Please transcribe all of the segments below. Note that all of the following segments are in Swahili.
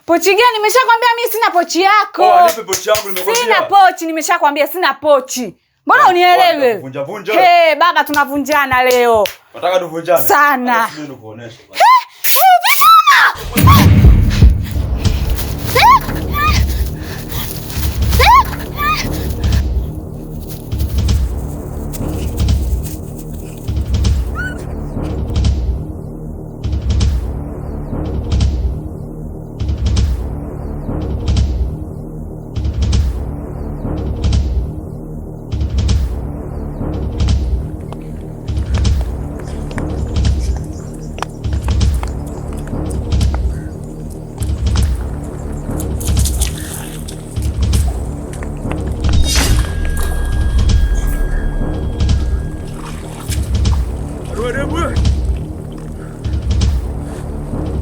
Pochi gani? Nimeshakwambia mimi sina pochi yako. Oh, nipe pochi yangu nimekwambia. Sina pochi, nimeshakwambia sina pochi. Mbona unielewe? Vunja vunja. Baba tunavunjana leo. Nataka tuvunjane. Sana. Ndio kuonesha.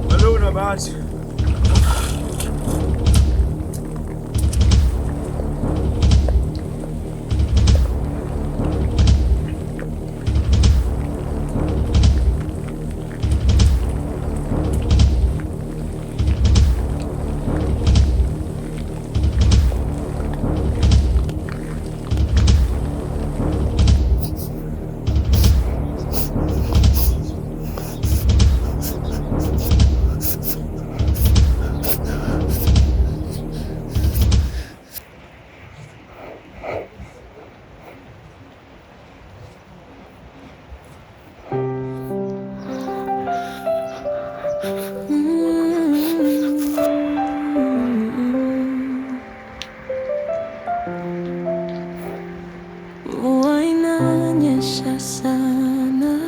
Halo na bahati. Mvua inanyesha sana,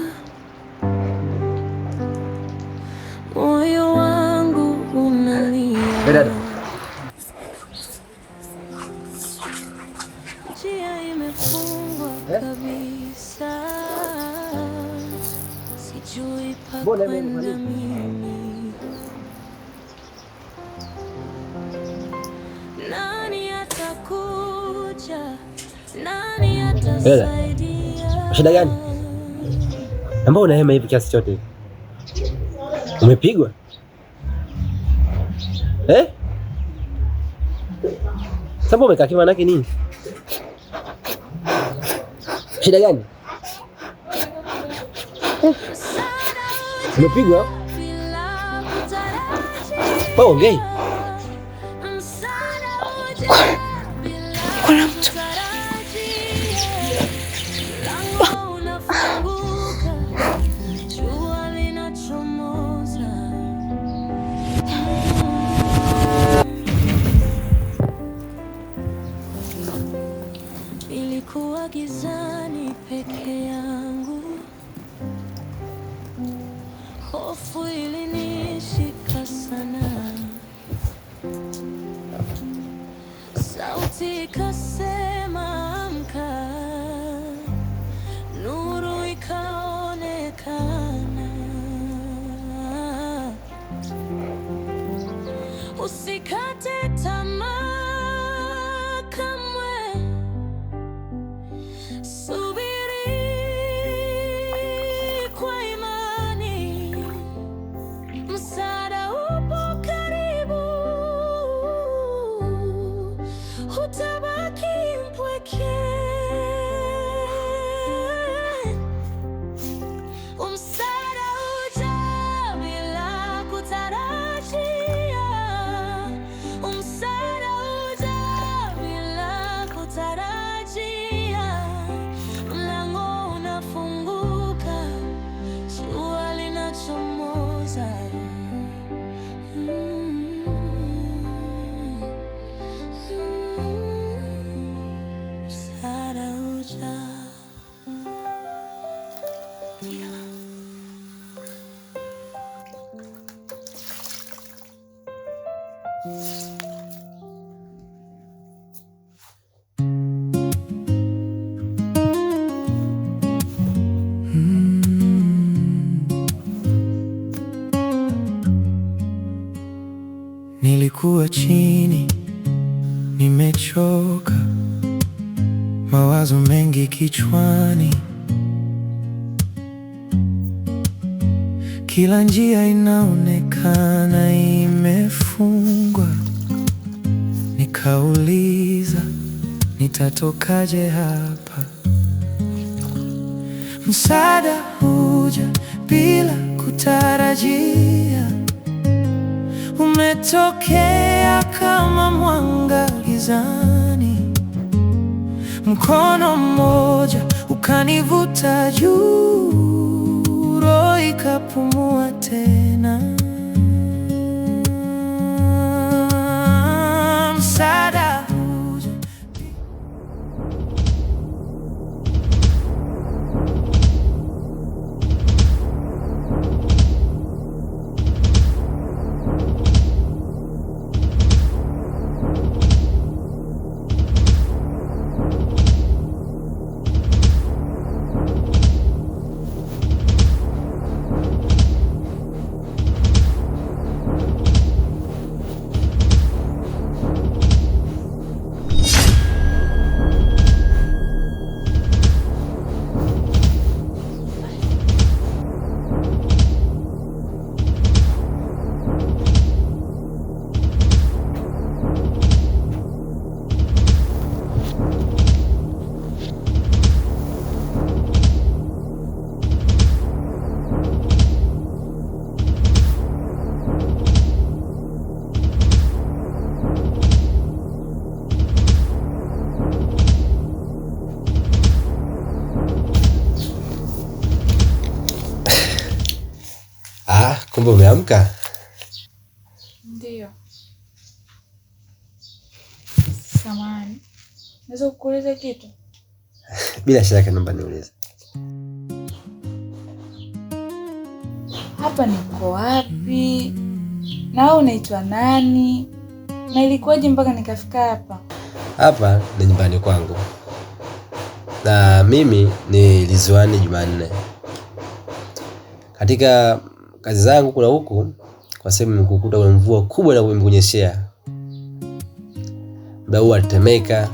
moyo wangu unalia. Dada. Njia imefungwa kabisa, sijui pa kwenda mimi. Nani atakuja? Nani atasaidia? Shida gani? Ambao unahema hivi kiasi chote hivi? Umepigwa? Sasa umekaa kima nake nini? Shida gani? Umepigwa? Wewe ongei. Kuna mtu. Nilikuwa gizani peke yangu, hofu ilinishika sana, sauti ikasema amka, nuru ikaonekana, usikate tamaa kamwe, subiri kwa imani, msaada upo karibu, hutabaki mpweke. Msaada huja bila kutarajia, msaada huja bila kutarajia, mlango unafunguka, jua linachomoza. Msaada huja. Nilikuwa chini, nimechoka, mawazo mengi kichwani, kila njia inaonekana imefungwa. nitatokaje hapa? Msaada huja bila kutarajia, umetokea kama mwanga gizani, mkono mmoja ukanivuta juu, roho ikapumua tena. Msaada huja. Kumbe umeamka? Ndio. Samahani. Naweza kukuuliza kitu? Bila shaka, naomba niulize. Hapa niko wapi? Na wewe unaitwa nani? Na ilikuwaje mpaka nikafika hapa? Hapa ni nyumbani kwangu. Na mimi ni Ridhiwani Jumanne. Katika kazi zangu kuna huku kwa sehemu nimekukuta kuna mvua kubwa na kumekunyeshea. Muda huu atetemeka.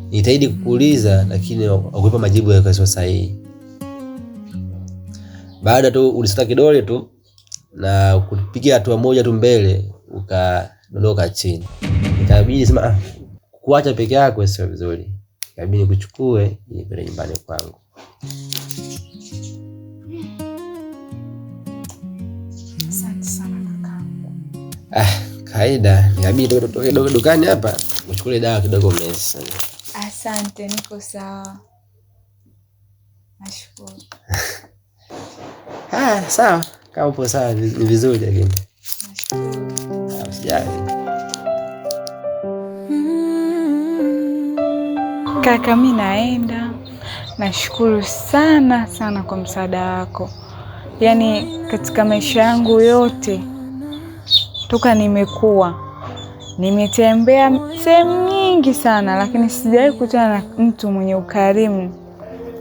Nitaidi kukuuliza lakini ukupa majibu yako sio sahihi. Baada tu ulisita kidole tu na kupigia hatua moja tu mbele ukadondoka chini. Ikabidi sema kuacha peke yako sio vizuri. Ikabidi nikuchukue nipeleke nyumbani kwangu. Kaida, nikabidi tutoke dukani hapa, uchukue dawa kidogo meza. Asante, niko sawa. Nashukuru. Sawa. Kama upo sawa ni vizuri lakini. Nashukuru. Usijali. Kaka, mimi naenda. Nashukuru sana sana kwa msaada wako. Yaani katika maisha yangu yote toka nimekuwa nimetembea sehemu nyingi sana, lakini sijawahi kukutana na mtu mwenye ukarimu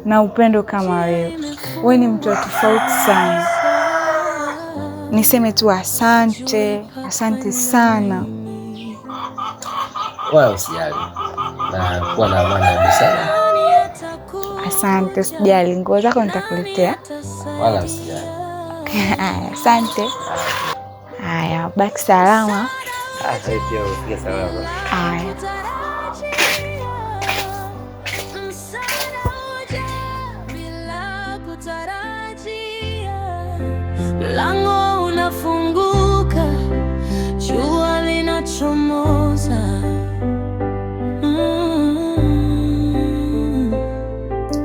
na upendo kama wewe. Wewe ni mtu tofauti sana. Niseme tu asante, asante sana. Wala usijali. Na kuwa na amani ya busara. Asante, usijali. Nguo zako nitakuletea. Wala usijali. Asante. Haya, baki salama. Sasa pia ufike salama. Haya. Mlango unafunguka, jua linachomoza.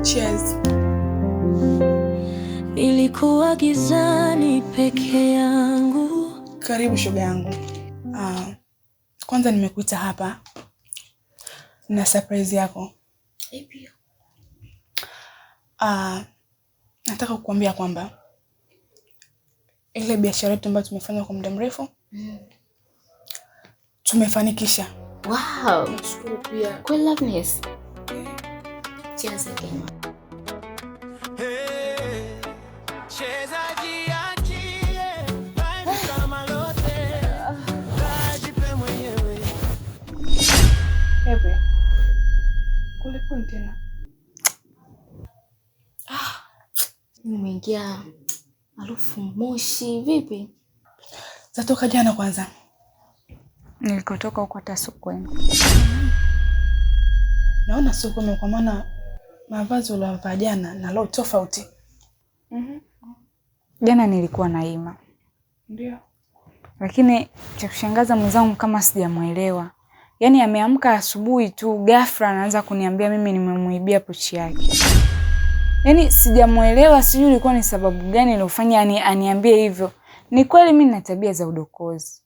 Cheers. Nilikuwa gizani peke yangu. Karibu shoga yangu. Kwanza nimekuita hapa na surprise yako. Ipi? Nataka kukuambia kwamba ile biashara yetu ambayo tumefanya kwa muda mrefu tumefanikisha. Wow, nashukuru pia. Kwa Loveness. Cheers again. Hebu. Kulikoni tena? Nimeingia harufu moshi vipi? Zatoka jana kwanza. Nilikotoka huko hata sokoni. naona sio kwa maana mavazi uliyovaa jana na leo tofauti. Jana nilikuwa naima. Ndio. Lakini cha kushangaza mwenzangu kama sijamuelewa. Yaani ameamka asubuhi tu ghafla anaanza kuniambia mimi nimemuibia pochi yake. Yaani sijamuelewa, sijui ilikuwa ni sababu gani iliyofanya aniambie hivyo. Ni kweli mimi nina tabia za udokozi.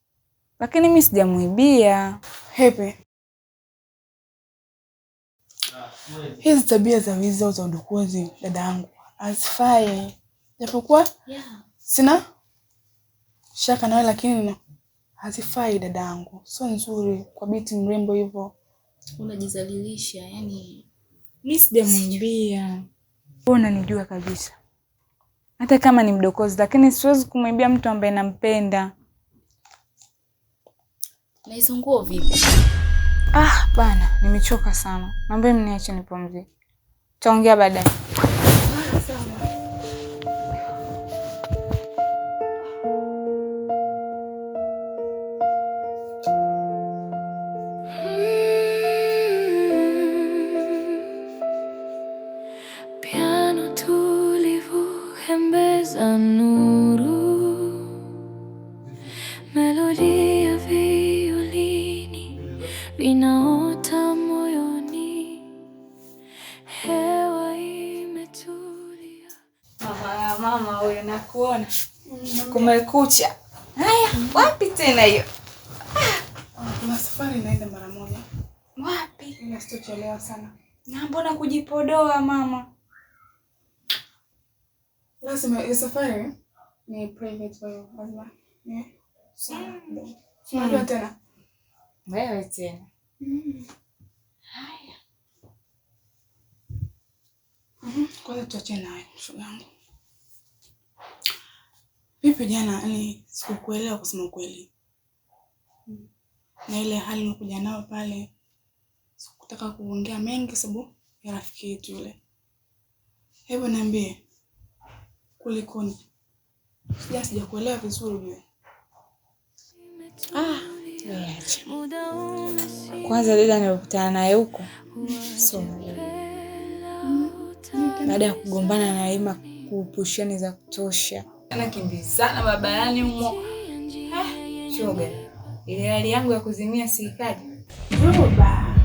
Lakini mimi sijamuibia. Happy. Hizi tabia za wizi au za udokozi dadangu hazifai. Japokuwa sina shaka nawe, lakini hazifai dadangu. Sio nzuri kwa binti mrembo hivyo. Unajizalilisha, yani Mimi sijamuibia. Wewe unanijua kabisa. Hata kama ni mdokozi, lakini siwezi kumuibia mtu ambaye nampenda. na hizo nguo vipi? Bana, nimechoka sana. Naomba mniache nipumzike. Tutaongea baadaye. Piano tulivu hembeza nuru, melodi ya violini vinaota moyoni, hewa imetulia. Mama huyo nakuona. Kumekucha. Haya, wapi tena hiyo? Kuna safari naenda mara moja. Wapi? Ila sitochelewa sana. Na mbona kujipodoa mama? Lazima ile safari ni private kwa hiyo lazima. Sawa. Unajua tena. Wewe tena. Haya. Kwanza tuache naye shoga yangu. Vipi jana sikukuelewa kusema ukweli. Na ile hali nilikuja nayo pale sikutaka kuongea mengi sababu ya rafiki yetu yule. Hebu niambie kulikoni? Sijakuelewa vizuri wewe. Niache. Kwanza dada nilikutana naye huko. Baada ya kugombana na Ima kupushani za kutosha. Anakimbizana barabarani humo. Shoga. Ile hali yangu ya kuzimia siikaje. Roba.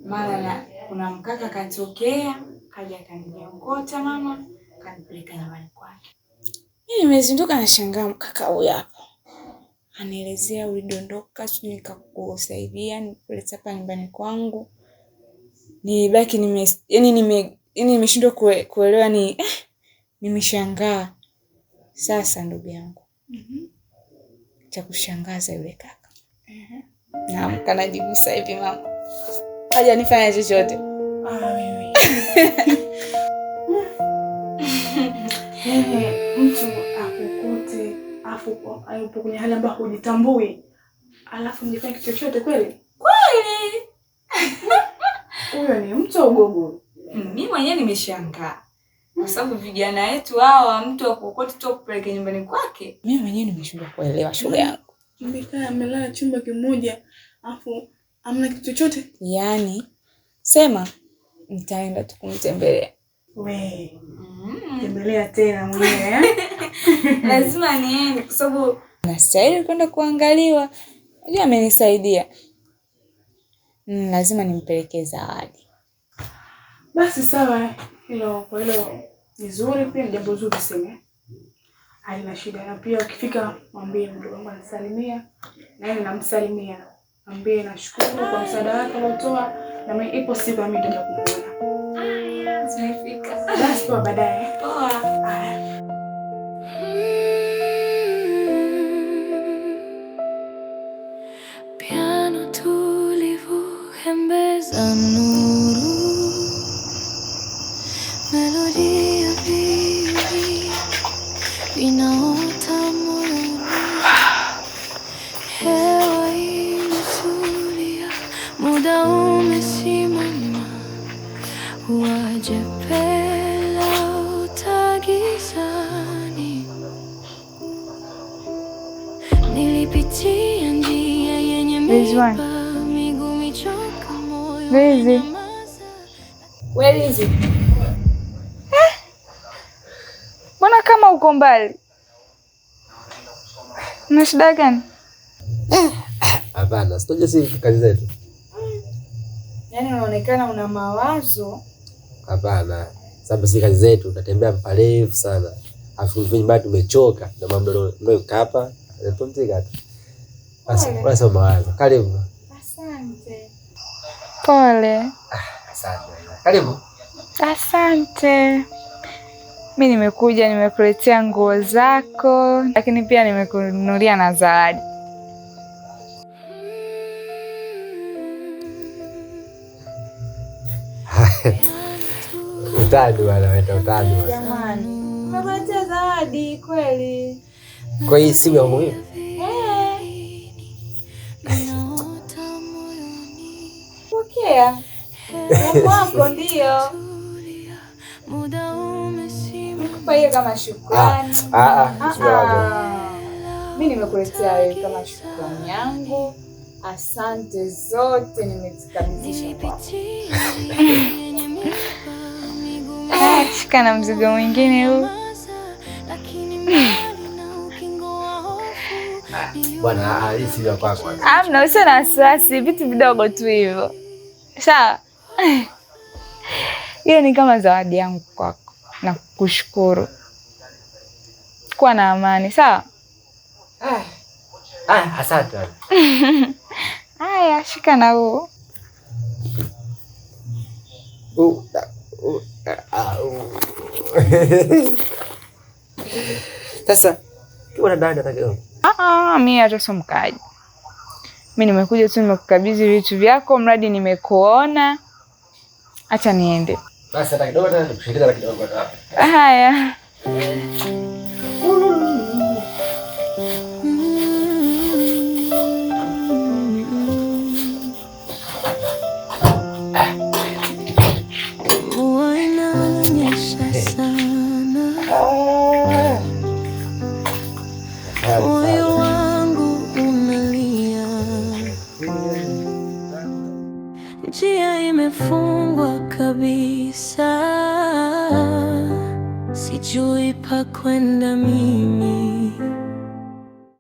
Mara kuna mkaka katokea, kaja akaniokota mama, kanipeleka nyumbani kwake. Mimi nimezinduka na shangaa mkaka huyu hapa. Anaelezea ulidondoka, sijui nikakusaidia, nikuleta hapa nyumbani kwangu. Nilibaki nimeshindwa kuelewa nimeshangaa. Sasa ndugu yangu. Cha kushangaza yule kaka. Naamka najibu sasa hivi mama. Haja nifanye chochote. Wewe. Mtu akukute afu kwenye hali ambayo hujitambui. Alafu nifanye kitu chochote kweli? Kweli. Huyo ni mtu au gogo? Mimi mwenyewe nimeshangaa. Kwa sababu vijana wetu hawa mtu akukota tu kupeleka nyumbani kwake. Mimi mwenyewe nimeshindwa kuelewa shoga yangu. Mmekaa mmelala chumba kimoja afu hamna kitu chochote? Yaani sema nitaenda tu kumtembelea. We. Tembelea tena mwenyewe. Lazima niende kwa sababu nastahili kwenda kuangaliwa. Yeye amenisaidia. Lazima nimpelekee zawadi. Basi sawa, hilo ni zuri, pia ni jambo zuri sema. Haina shida, na pia ukifika mwambie mdogo wangu anisalimia na yeye namsalimia. Mwambie nashukuru kwa msaada wako uliotoa na mimi ipo siku mimi nitaenda kumuona. Haya, tumefika. Basi kwa baadaye. Poa. Haya. Piano tulivu hembeza nuru, melodi ya violini vinaota moyoni, hewa imetulia, muda umesimama, waje pela utagizani. Nilipitia njia yenye miba, miguu michoka. Lizi. We Lizi. Mbona kama uko mbali? Una shida gani? Hapana, sitoje si kazi zetu. Yaani unaonekana una mawazo. Hapana, sababu si kazi zetu, tunatembea parefu sana. Afu nyumbani tumechoka, ndio mambo ndio hapa, tunapumzika tu. Basi, basi mawazo. Karibu. Asante. Pole. Asante. Karibu. Asante. Mimi nimekuja nimekuletea nguo zako, lakini pia nimekununulia na zawadi. Utani bwana, weta utani bwana. Jamani, nimekuletea zawadi kweli. Kwa hii simu yangu mimi? Pokea. Wako ndio. Nikupa hiyo kama shukrani. Mimi nimekuletea wewe kama shukrani yangu. Asante zote nimezikabidhisha kwako. Shika na mzigo mwingine huu. Bwana, hii si ya kwako. Amna, usiwe na wasiwasi, vitu vidogo tu hivyo. Sawa? Hiyo ni kama zawadi yangu kwako na kukushukuru. Kuwa na amani, sawa? Asante. Haya, shika na huu. Sasa kiona ndani nataka. Mimi hata sio mkaji. Mimi nimekuja tu nimekukabidhi vitu vyako, mradi nimekuona. Acha niende. Basi hata kidogo tena nikushirikisha kidogo hapa. Haya. Moyo wangu unalia, njia imefungwa kabisa, sijui pa kwenda mimi.